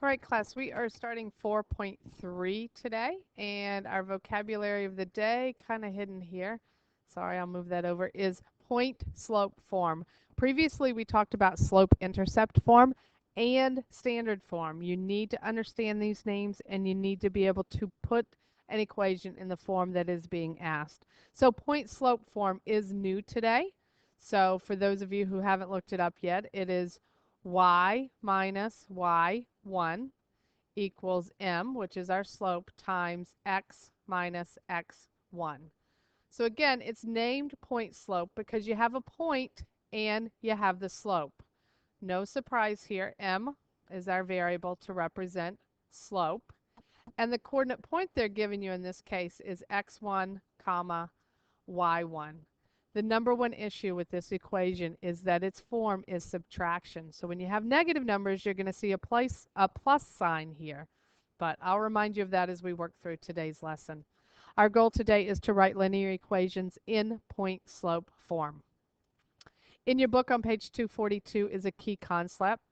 All right, class, we are starting 4.3 today, and our vocabulary of the day, kind of hidden here, sorry, I'll move that over, is point slope form. Previously, we talked about slope intercept form and standard form. You need to understand these names, and you need to be able to put an equation in the form that is being asked. So point slope form is new today. So for those of you who haven't looked it up yet, it is y minus y1 equals m, which is our slope, times x minus x1. So again, it's named point slope because you have a point and you have the slope. No surprise here, m is our variable to represent slope. And the coordinate point they're giving you in this case is x1 comma y1. The number one issue with this equation is that its form is subtraction. So when you have negative numbers, you're going to see a plus sign here. But I'll remind you of that as we work through today's lesson. Our goal today is to write linear equations in point slope form. In your book on page 242 is a key concept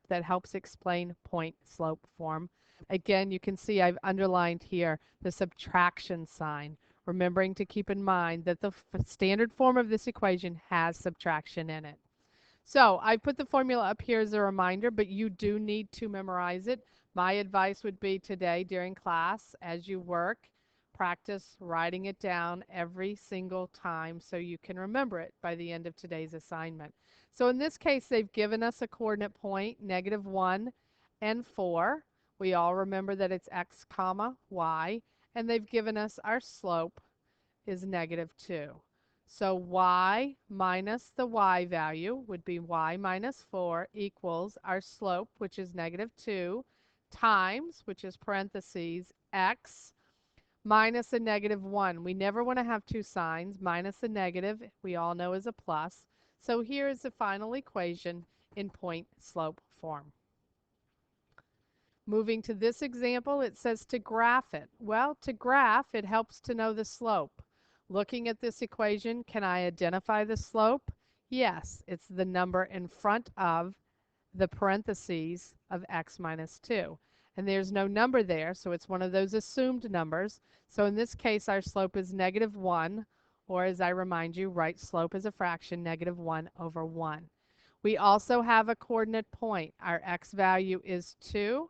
that helps explain point slope form. Again, you can see I've underlined here the subtraction sign, remembering to keep in mind that the standard form of this equation has subtraction in it. So I put the formula up here as a reminder, but you do need to memorize it. My advice would be today during class, as you work, practice writing it down every single time so you can remember it by the end of today's assignment. So in this case, they've given us a coordinate point, -1 and 4. We all remember that it's x comma y, and they've given us our slope is -2. So y minus the y value would be y minus 4 equals our slope, which is -2, times, which is parentheses, x minus a -1. We never want to have two signs. Minus a negative, we all know, is a plus. So here is the final equation in point slope form. Moving to this example, it says to graph it. Well, to graph, it helps to know the slope. Looking at this equation, can I identify the slope? Yes, it's the number in front of the parentheses of x minus 2. And there's no number there, so it's one of those assumed numbers. So in this case, our slope is -1, or as I remind you, write slope as a fraction, -1 over 1. We also have a coordinate point. Our x value is 2,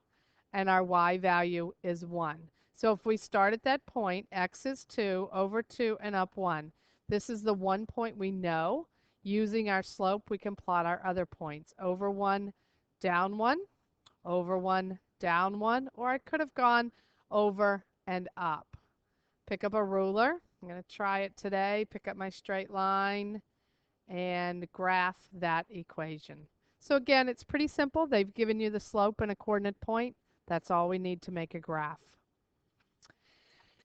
and our y value is 1. So if we start at that point, x is 2, over 2, and up 1. This is the one point we know. Using our slope, we can plot our other points. Over 1, down 1, over 1, down 1, or I could have gone over and up. Pick up a ruler. I'm going to try it today. Pick up my straight line and graph that equation. So again, it's pretty simple. They've given you the slope and a coordinate point. That's all we need to make a graph.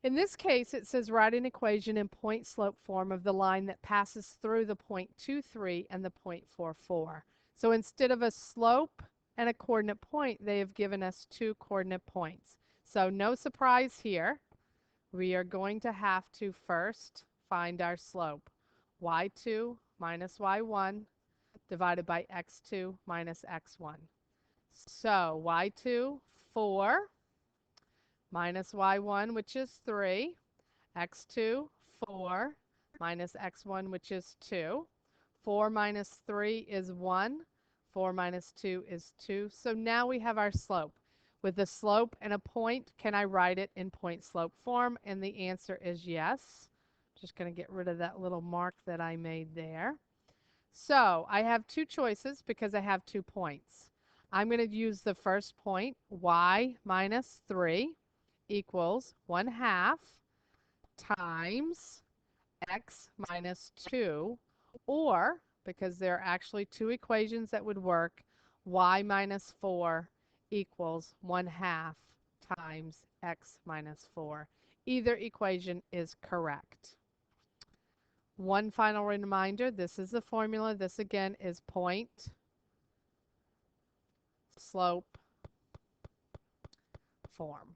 In this case, it says write an equation in point slope form of the line that passes through the point 23 and the point 44. So instead of a slope and a coordinate point, they have given us two coordinate points. So no surprise here. We are going to have to first find our slope. y2 minus y1 divided by x2 minus x1. So y2, 4, minus y1, which is 3, x2, 4, minus x1, which is 2. 4 minus 3 is 1. 4 minus 2 is 2. So now we have our slope. With a slope and a point, can I write it in point slope form? And the answer is yes. Just going to get rid of that little mark that I made there. So I have two choices because I have 2 points. I'm going to use the first point, y minus 3 equals 1/2 times x minus 2, or, because there are actually two equations that would work, y minus 4 equals 1/2 times x minus 4. Either equation is correct. One final reminder, this is the formula. This again is point slope form.